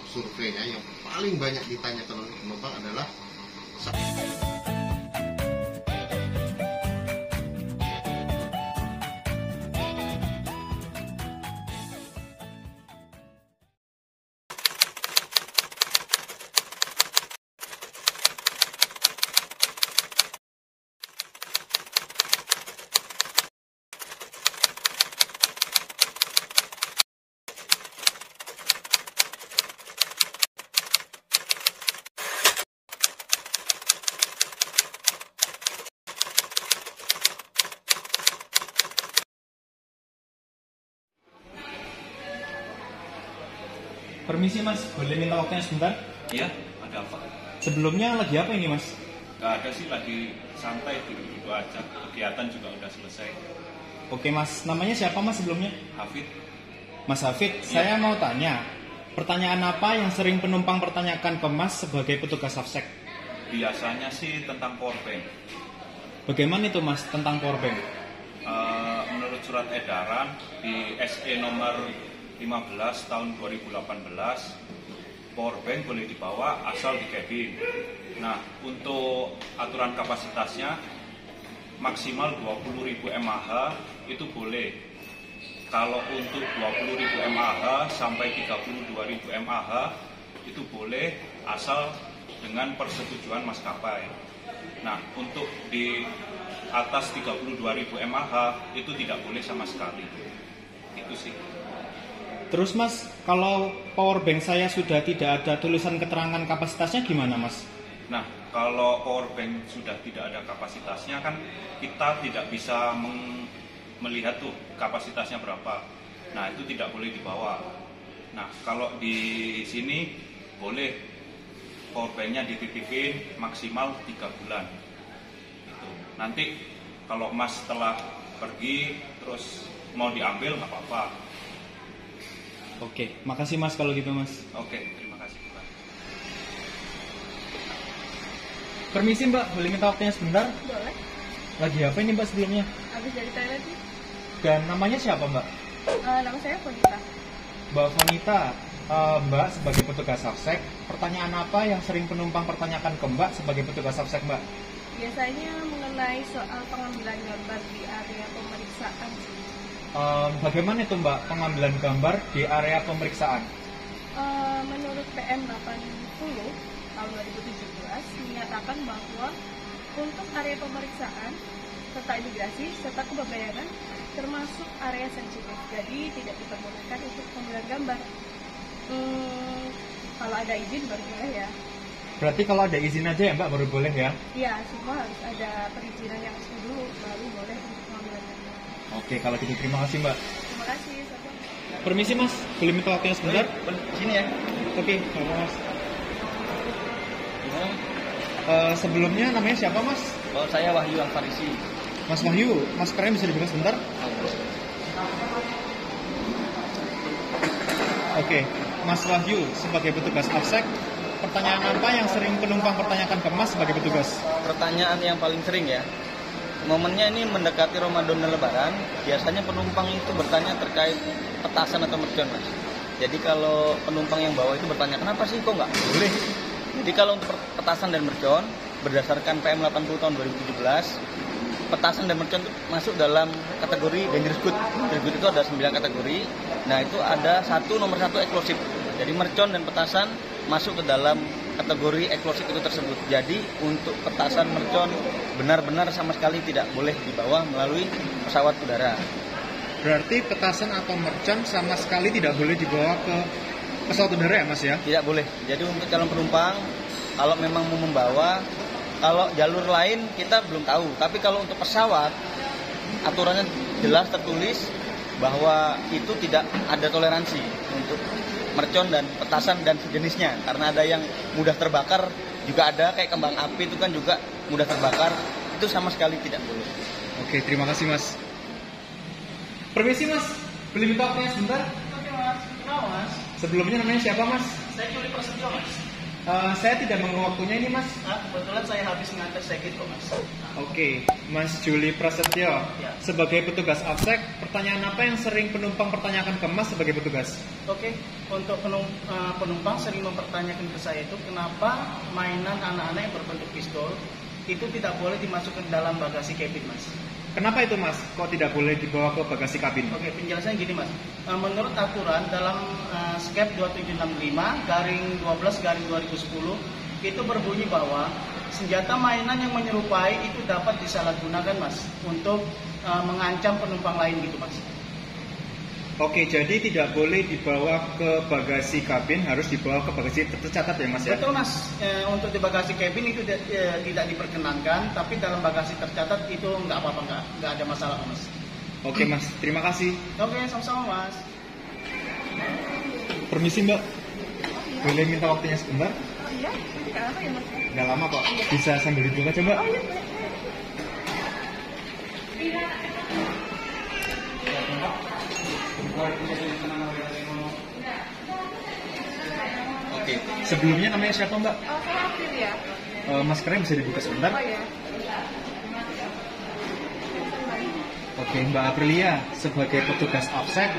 surveinya yang paling banyak ditanyakan oleh penumpang adalah Permisi mas, boleh minta waktunya sebentar? Iya, ada apa? Sebelumnya lagi apa ini mas? Gak ada sih, lagi santai duduk-duduk aja. Kegiatan juga udah selesai. Oke mas, namanya siapa mas sebelumnya? Hafid, Mas Hafid, saya mau tanya, pertanyaan apa yang sering penumpang pertanyakan ke mas sebagai petugas Hafsek? biasanya sih tentang powerbank. Bagaimana itu mas tentang powerbank? Menurut surat edaran di SE nomor 15 tahun 2018, powerbank boleh dibawa asal di cabin. Nah, untuk aturan kapasitasnya maksimal 20.000 mAh itu boleh. Kalau untuk 20.000 mAh sampai 32.000 mAh itu boleh asal dengan persetujuan maskapai. Nah, untuk di atas 32.000 mAh itu tidak boleh sama sekali. Itu sih. Terus mas, kalau powerbank saya sudah tidak ada tulisan keterangan kapasitasnya gimana mas? Nah, kalau powerbank sudah tidak ada kapasitasnya kan kita tidak bisa melihat tuh kapasitasnya berapa. Nah, itu tidak boleh dibawa. Nah, kalau di sini boleh powerbanknya dititipin maksimal 3 bulan. Gitu. Nanti kalau mas setelah pergi terus mau diambil nggak apa-apa. Oke, makasih mas kalau gitu mas. Oke, terima kasih Pak. Permisi mbak, boleh minta waktunya sebentar? Boleh. Lagi apa ini mbak sebelumnya? Habis dari toilet nih. Dan namanya siapa mbak? Nama saya Fonita. Mbak Fonita, mbak sebagai petugas Hafsek, pertanyaan apa yang sering penumpang pertanyakan ke mbak sebagai petugas Hafsek mbak? Biasanya mengenai soal pengambilan gambar di area pemeriksaan. Bagaimana itu mbak pengambilan gambar di area pemeriksaan? Menurut PM 80 tahun 2017 menyatakan bahwa untuk area pemeriksaan serta imigrasi serta kebebayanan termasuk area sensitif, jadi tidak diperbolehkan untuk pengambilan gambar. Kalau ada izin baru boleh ya. Berarti kalau ada izin aja ya mbak baru boleh ya? Iya, semua harus ada perizinan yang resmi dulu baru boleh untuk pengambilan gambar. Oke, kalau gitu terima kasih mbak. Terima kasih. Sama. Permisi mas, boleh minta waktunya sebentar? Sini ya. Oke, sama mas. Gimana? Sebelumnya namanya siapa mas? Oh, saya Wahyu Al-Farisi. Mas Wahyu, maskernya bisa dibuka sebentar? Oke, Mas Wahyu sebagai petugas Hafsek, pertanyaan apa yang sering penumpang pertanyakan ke mas sebagai petugas? Pertanyaan yang paling sering ya, momennya ini mendekati Ramadan dan Lebaran, biasanya penumpang itu bertanya terkait petasan atau mercon mas. Jadi kalau penumpang yang bawa itu bertanya, kenapa sih kok nggak boleh? Jadi kalau untuk petasan dan mercon, berdasarkan PM 80 tahun 2017, petasan dan mercon itu masuk dalam kategori dangerous good. Dangerous good itu ada 9 kategori. Nah itu ada nomor satu eksplosif. Jadi mercon dan petasan masuk ke dalam kategori eksplosif itu tersebut. Jadi untuk petasan mercon benar-benar sama sekali tidak boleh dibawa melalui pesawat udara. Berarti petasan atau mercon sama sekali tidak boleh dibawa ke pesawat udara ya mas ya? Tidak boleh. Jadi untuk calon penumpang, kalau memang mau membawa, kalau jalur lain kita belum tahu. Tapi kalau untuk pesawat, aturannya jelas tertulis bahwa itu tidak ada toleransi untuk mercon dan petasan dan sejenisnya. Karena ada yang mudah terbakar, juga ada kayak kembang api itu kan juga mudah terbakar. Itu sama sekali tidak boleh. Oke, terima kasih mas. Permisi mas, boleh minta waktunya sebentar? Oke mas, kenapa mas? Sebelumnya namanya siapa mas? Saya Juli Prasetyo mas. Saya tidak mengganggu waktunya ini, Mas. Kebetulan saya habis ngantar segit kok, Mas. Oke, Mas Juli Prasetyo. Ya. Sebagai petugas APSEK, pertanyaan apa yang sering penumpang pertanyakan ke Mas sebagai petugas? Oke, untuk penumpang sering mempertanyakan ke saya itu kenapa mainan anak-anak yang berbentuk pistol itu tidak boleh dimasukkan dalam bagasi cabin, Mas. Kenapa itu, Mas? Kok tidak boleh dibawa ke bagasi kabin? Oke, penjelasannya gini, Mas. Menurut aturan dalam SKEP 2765/12/2010 itu berbunyi bahwa senjata mainan yang menyerupai itu dapat disalahgunakan, Mas, untuk mengancam penumpang lain gitu, Mas. Oke, jadi tidak boleh dibawa ke bagasi kabin, harus dibawa ke bagasi tercatat ya, Mas ya? Betul, Mas. Untuk di bagasi cabin itu tidak diperkenankan, tapi dalam bagasi tercatat itu nggak apa-apa, nggak ada masalah, Mas. Oke, Mas. Terima kasih. Oke, sama-sama, Mas. Permisi, Mbak. Boleh minta waktunya sebentar? Oh iya, nanti nggak lama ya Mas? Nggak lama kok. Bisa sambil dibuka coba? Oh iya, boleh. Oke. Sebelumnya namanya siapa, Mbak? Oh, saya April ya. Maskernya bisa dibuka sebentar? Oh iya. Oke, Mbak Aprilia, sebagai petugas APSEK,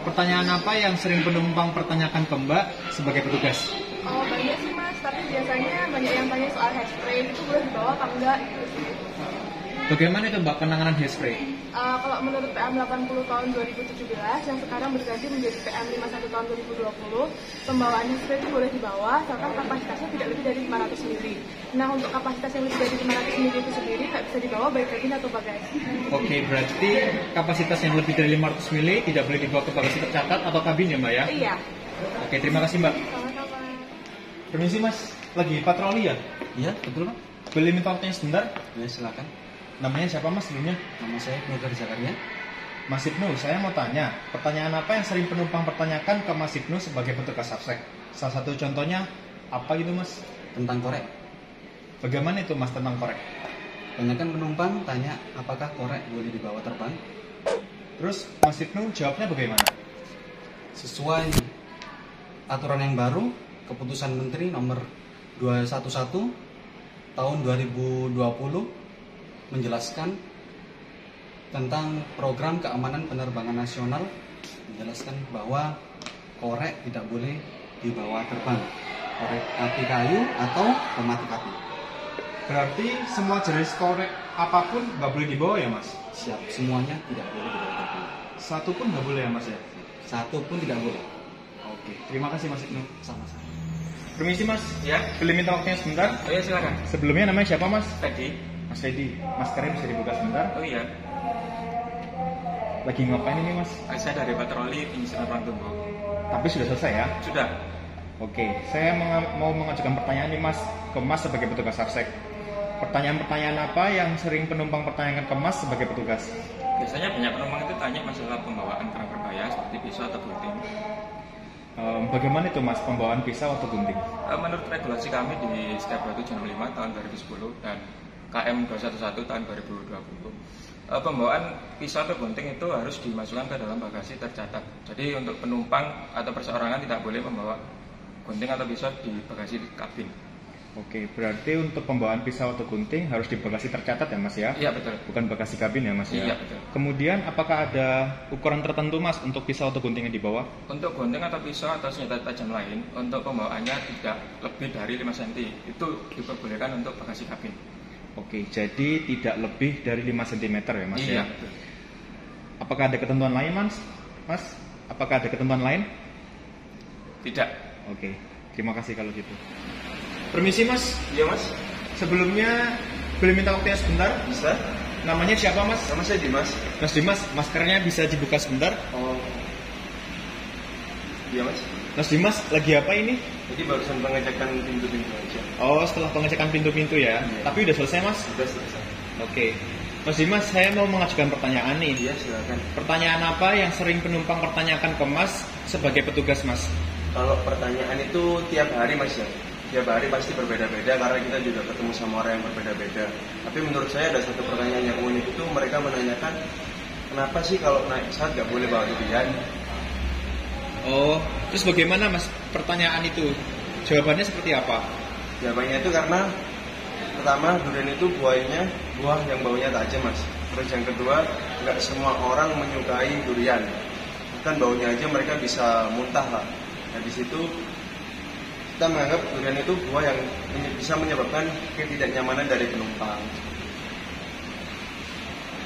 pertanyaan apa yang sering penumpang pertanyakan ke Mbak sebagai petugas? Oh banyak sih Mas, tapi biasanya banyak yang tanya soal hairspray itu boleh dibawa apa enggak gitu sih. Bagaimana itu Mbak penanganan hairspray? Kalau menurut PM 80 tahun 2017 yang sekarang berganti menjadi PM 51 tahun 2020, pembawaan hairspray itu boleh dibawa asalkan kapasitasnya tidak lebih dari 500 ml. Nah, untuk kapasitas yang lebih dari 500 ml itu sendiri nggak bisa dibawa baik kabin atau bagasi. Oke, berarti kapasitas yang lebih dari 500 ml tidak boleh dibawa ke bagasi tercatat atau kabin ya Mbak ya? Iya. Oke, terima kasih Mbak. Sama-sama. Permisi Mas, lagi patroli ya? Iya, betul, Pak. Boleh minta waktunya sebentar? Ya, silakan. Namanya siapa Mas sebelumnya? Nama saya Ibnu Zakaria. Mas Ibnu, saya mau tanya, pertanyaan apa yang sering penumpang pertanyakan ke Mas Ibnu sebagai petugas APSEK? Salah satu contohnya apa gitu Mas? Tentang korek. Bagaimana itu Mas tentang korek? Banyak kan penumpang tanya apakah korek boleh dibawa terbang. Terus Mas Ibnu jawabnya bagaimana? Sesuai aturan yang baru, keputusan Menteri nomor 211 tahun 2020 menjelaskan tentang program keamanan penerbangan nasional, menjelaskan bahwa korek tidak boleh dibawa terbang, korek api kayu atau pemati api. Berarti semua jenis korek apapun nggak boleh dibawa ya Mas? Siap, semuanya tidak boleh dibawa terbang. Satu pun nggak boleh ya Mas ya? Satu pun tidak boleh. Oke, terima kasih Mas Ibnu. Sama-sama. Permisi Mas, Ya, boleh minta waktunya sebentar? oh ya silakan. Sebelumnya namanya siapa Mas? Tadi, Mas Teddy, maskernya bisa dibuka sebentar? oh iya, Lagi ngapain ini Mas? saya dari patroli penyisiran Rantunggo. Tapi sudah selesai ya? Sudah. Oke, saya mau mengajukan pertanyaan nih Mas ke Mas sebagai petugas APSEK. Pertanyaan-pertanyaan apa yang sering penumpang pertanyakan ke Mas sebagai petugas? Biasanya banyak penumpang itu tanya masalah pembawaan barang berbahaya seperti pisau atau gunting. Bagaimana itu Mas pembawaan pisau atau gunting? Menurut regulasi kami di SKEP 2765 tahun 2010 dan KM 211 tahun 2020, pembawaan pisau atau gunting itu harus dimasukkan ke dalam bagasi tercatat. Jadi untuk penumpang atau perseorangan tidak boleh membawa gunting atau pisau di bagasi kabin. Oke, berarti untuk pembawaan pisau atau gunting harus di bagasi tercatat ya Mas ya? Iya betul. Bukan bagasi kabin ya Mas ya? Iya, betul. Kemudian apakah ada ukuran tertentu Mas untuk pisau atau gunting yang dibawa? Untuk gunting atau pisau atau senjata tajam lain, untuk pembawaannya tidak lebih dari 5 cm. Itu diperbolehkan untuk bagasi kabin. Oke, jadi tidak lebih dari 5 cm ya Mas Iya ya? betul. Apakah ada ketentuan lain Mas? Mas, apakah ada ketentuan lain? Tidak. Oke, terima kasih kalau gitu. Permisi Mas, Iya mas. sebelumnya boleh minta waktunya sebentar? Bisa. Namanya siapa Mas? Nama saya Dimas. Mas Dimas, maskernya bisa dibuka sebentar? Oh. Iya mas. Mas Dimas, lagi apa ini? Jadi barusan pengecekan pintu-pintu aja. Oh, setelah pengecekan pintu-pintu ya? Iya. Tapi udah selesai Mas? Sudah selesai. Oke. Mas Dimas, saya mau mengajukan pertanyaan nih. Iya silakan. Pertanyaan apa yang sering penumpang pertanyakan ke Mas sebagai petugas Mas? Kalau pertanyaan itu tiap hari mas ya, tiap hari pasti berbeda-beda karena kita juga ketemu sama orang yang berbeda-beda. Tapi menurut saya ada satu pertanyaan yang unik itu mereka menanyakan kenapa sih kalau naik pesawat nggak boleh bawa durian? Oh, terus bagaimana Mas pertanyaan itu? Jawabannya seperti apa? Jawabannya itu karena pertama durian itu buah yang baunya tajam mas. Terus yang kedua nggak semua orang menyukai durian. Kan baunya aja mereka bisa muntah lah. Nah di situ kita menganggap durian itu buah yang bisa menyebabkan ketidaknyamanan dari penumpang.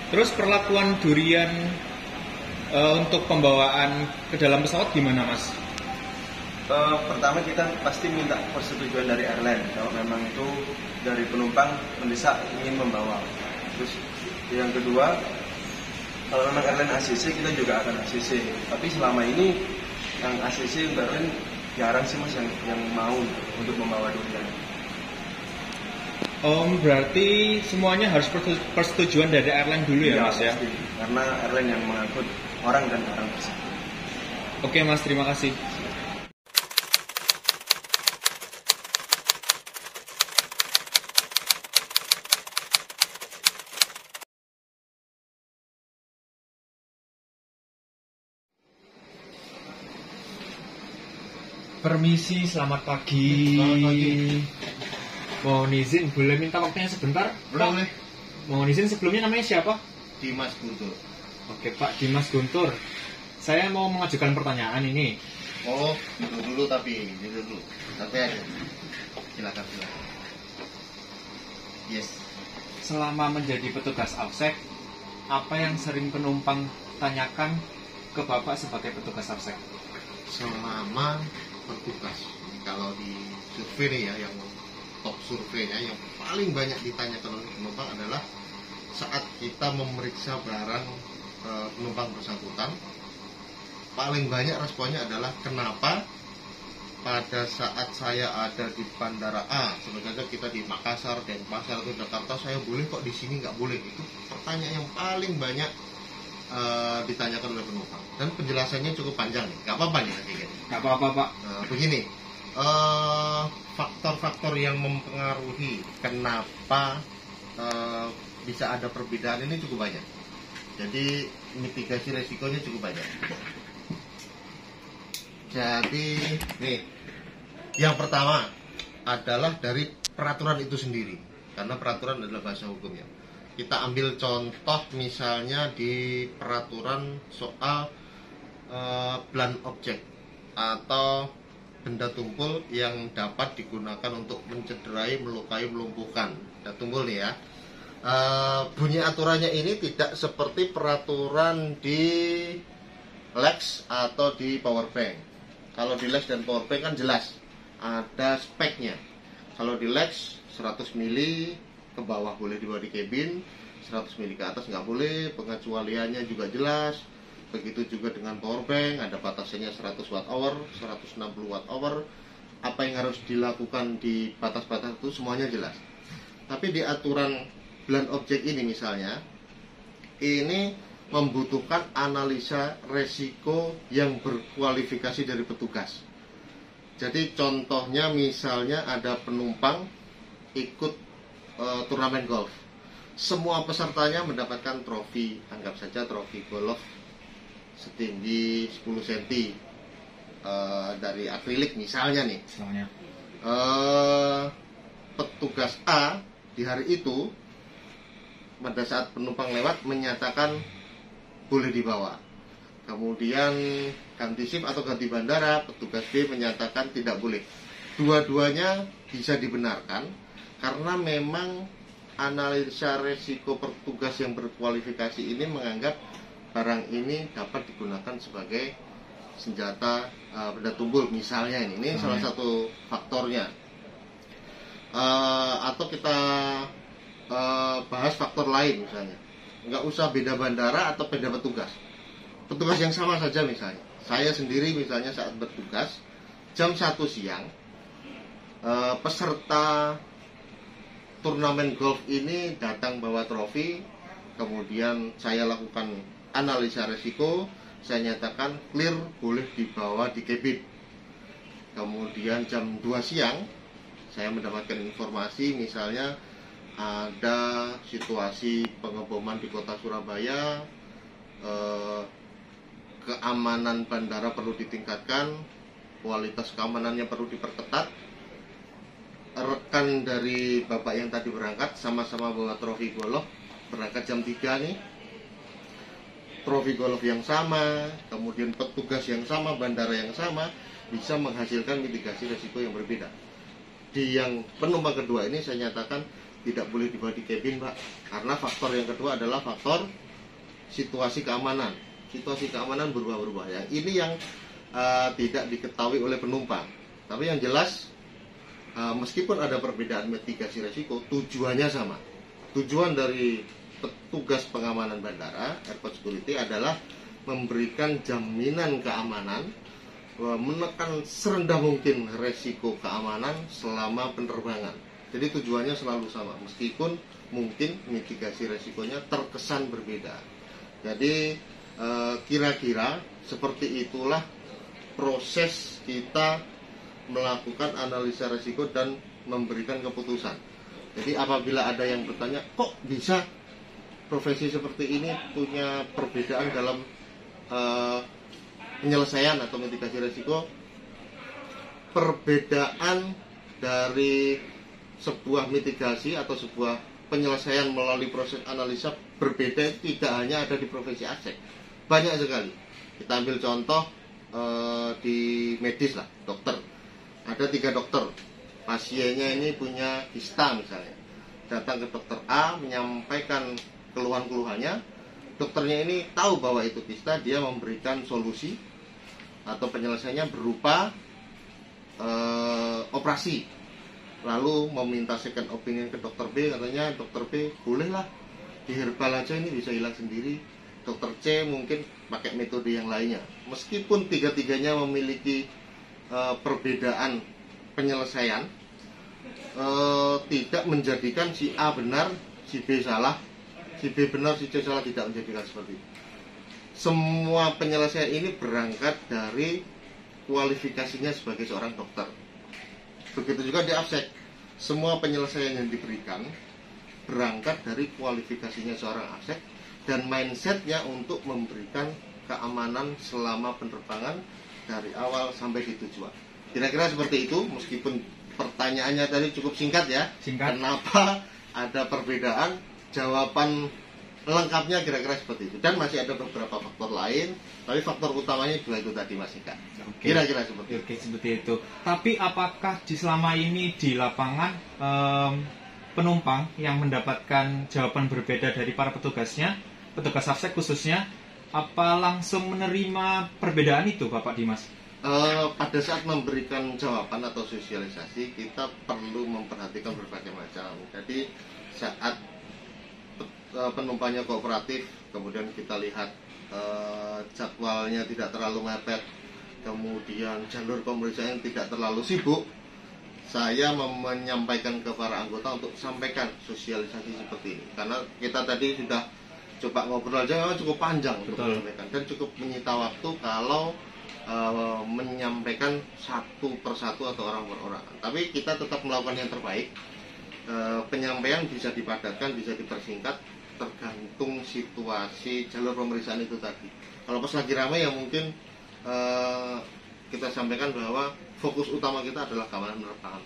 Terus perlakuan durian untuk pembawaan ke dalam pesawat gimana mas? Pertama kita pasti minta persetujuan dari airline kalau memang itu dari penumpang mendesak ingin membawa. Terus yang kedua, kalau memang airline ACC kita juga akan ACC. Tapi selama ini yang ACC untuk airline jarang sih mas yang mau untuk membawa durian. Berarti semuanya harus persetujuan dari airline dulu ya mas ya? Pasti. Karena airline yang mengangkut orang dan barang tersebut. Oke mas, terima kasih. Permisi, selamat pagi. Selamat pagi. Mohon izin, boleh minta waktunya sebentar? Boleh. Mohon izin, sebelumnya namanya siapa? Dimas Guntur. Oke Pak Dimas Guntur. Saya mau mengajukan pertanyaan ini. Oh, dulu tapi dulu. Santai aja. Silakan. Yes. Selama menjadi petugas AFSEC, apa yang sering penumpang tanyakan ke Bapak sebagai petugas AFSEC? Selama bertugas, kalau di survei nih ya, yang top surveinya yang paling banyak ditanyakan oleh penumpang adalah saat kita memeriksa barang penumpang bersangkutan, paling banyak responnya adalah kenapa pada saat saya ada di bandara A, sebenarnya kita di Makassar, Denpasar atau Jakarta, saya boleh kok di sini nggak boleh. Itu pertanyaan yang paling banyak ditanyakan oleh penumpang, dan penjelasannya cukup panjang nih. Nggak apa-apa nih nanti. Nggak apa-apa Pak. Begini, faktor-faktor yang mempengaruhi kenapa bisa ada perbedaan ini cukup banyak. Jadi mitigasi resikonya cukup banyak. Jadi nih, yang pertama adalah dari peraturan itu sendiri, karena peraturan adalah bahasa hukumnya. Kita ambil contoh misalnya di peraturan soal blunt object atau benda tumpul yang dapat digunakan untuk mencederai, melukai, melumpuhkan. Benda tumpul nih ya. Bunyi aturannya ini tidak seperti peraturan di Lex atau di powerbank. Kalau di Lex dan powerbank kan jelas ada speknya. Kalau di Lex 100 mili ke bawah boleh dibawa di kabin, 100 mili ke atas nggak boleh, pengecualiannya juga jelas. Begitu juga dengan powerbank, ada batasannya 100 watt hour, 160 watt hour. Apa yang harus dilakukan di batas-batas itu semuanya jelas. Tapi di aturan blunt object ini misalnya, ini membutuhkan analisa resiko yang berkualifikasi dari petugas. Jadi contohnya misalnya ada penumpang ikut turnamen golf. Semua pesertanya mendapatkan trofi, anggap saja trofi golf setinggi 10 cm dari akrilik misalnya nih. Petugas A di hari itu pada saat penumpang lewat menyatakan boleh dibawa. Kemudian ganti shift atau ganti bandara, petugas B menyatakan tidak boleh. Dua-duanya bisa dibenarkan karena memang analisa resiko petugas yang berkualifikasi ini menganggap barang ini dapat digunakan sebagai senjata benda tumpul misalnya ini salah satu faktornya. Atau kita bahas faktor lain misalnya, nggak usah beda bandara atau beda petugas yang sama saja. Misalnya saya sendiri misalnya saat bertugas jam 1 siang, peserta turnamen golf ini datang bawa trofi, kemudian saya lakukan analisa resiko, saya nyatakan clear boleh dibawa di kabin. Kemudian jam 2 siang saya mendapatkan informasi misalnya ada situasi pengeboman di kota Surabaya, keamanan bandara perlu ditingkatkan, kualitas keamanannya perlu diperketat. Rekan dari bapak yang tadi berangkat sama-sama bawa trofi golf, berangkat jam 3 nih, trofi golf yang sama, kemudian petugas yang sama, bandara yang sama, bisa menghasilkan mitigasi resiko yang berbeda. Di yang penumpang kedua ini saya nyatakan tidak boleh dibawa di cabin, Pak, karena faktor yang kedua adalah faktor situasi keamanan. Situasi keamanan berubah-ubah ya. Ini yang tidak diketahui oleh penumpang. Tapi yang jelas meskipun ada perbedaan mitigasi resiko, tujuannya sama. Tujuan dari petugas pengamanan bandara, airport security, adalah memberikan jaminan keamanan, menekan serendah mungkin resiko keamanan selama penerbangan. Jadi tujuannya selalu sama, meskipun mungkin mitigasi resikonya terkesan berbeda. Jadi kira-kira seperti itulah proses kita melakukan analisa resiko dan memberikan keputusan. Jadi apabila ada yang bertanya, kok bisa profesi seperti ini punya perbedaan dalam penyelesaian atau mitigasi resiko? Perbedaan dari sebuah mitigasi atau sebuah penyelesaian melalui proses analisa berbeda tidak hanya ada di profesi ASEC, banyak sekali. Kita ambil contoh di medis lah, dokter. Ada 3 dokter, pasiennya ini punya kista misalnya, datang ke dokter A menyampaikan keluhan-keluhannya, dokternya ini tahu bahwa itu kista, dia memberikan solusi atau penyelesaiannya berupa operasi, lalu meminta second opinion ke dokter B, katanya dokter B bolehlah di herbal aja ini bisa hilang sendiri, dokter C mungkin pakai metode yang lainnya. Meskipun tiga-tiganya memiliki perbedaan penyelesaian, tidak menjadikan si A benar, si B salah, si B benar, si C salah, tidak menjadikan seperti itu. Semua penyelesaian ini berangkat dari kualifikasinya sebagai seorang dokter. Begitu juga di ASEC, semua penyelesaian yang diberikan berangkat dari kualifikasinya seorang ASEC dan mindsetnya untuk memberikan keamanan selama penerbangan dari awal sampai di tujuan. Kira-kira seperti itu, meskipun pertanyaannya tadi cukup singkat ya. Singkat. Kenapa ada perbedaan? Jawaban lengkapnya kira-kira seperti itu. Dan masih ada beberapa faktor lain, tapi faktor utamanya 2 itu tadi, Mas Ika. Kira-kira seperti itu. Oke, seperti itu. Tapi apakah selama ini di lapangan penumpang yang mendapatkan jawaban berbeda dari para petugasnya, petugas ASEC khususnya, apa langsung menerima perbedaan itu, Bapak Dimas? Pada saat memberikan jawaban atau sosialisasi, kita perlu memperhatikan berbagai macam. Jadi saat penumpangnya kooperatif, kemudian kita lihat jadwalnya tidak terlalu mepet, kemudian jalur pemeriksaan tidak terlalu sibuk, saya menyampaikan ke para anggota untuk sampaikan sosialisasi seperti ini. Karena kita tadi sudah coba ngobrol aja cukup panjang untuk menyampaikan, dan cukup menyita waktu kalau menyampaikan satu persatu atau orang per orang. Tapi kita tetap melakukan yang terbaik. Penyampaian bisa dipadatkan, bisa dipersingkat, tergantung situasi jalur pemeriksaan itu tadi. Kalau pas lagi ramai ya mungkin kita sampaikan bahwa fokus utama kita adalah keamanan penerbangan.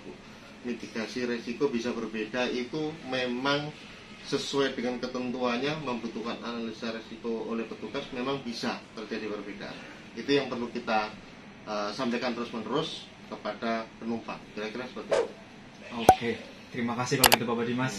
Mitigasi resiko bisa berbeda, itu memang sesuai dengan ketentuannya, membutuhkan analisa resiko oleh petugas, memang bisa terjadi perbedaan. Itu yang perlu kita sampaikan terus-menerus kepada penumpang. Kira-kira seperti itu. Oke, terima kasih kalau gitu Bapak Dimas.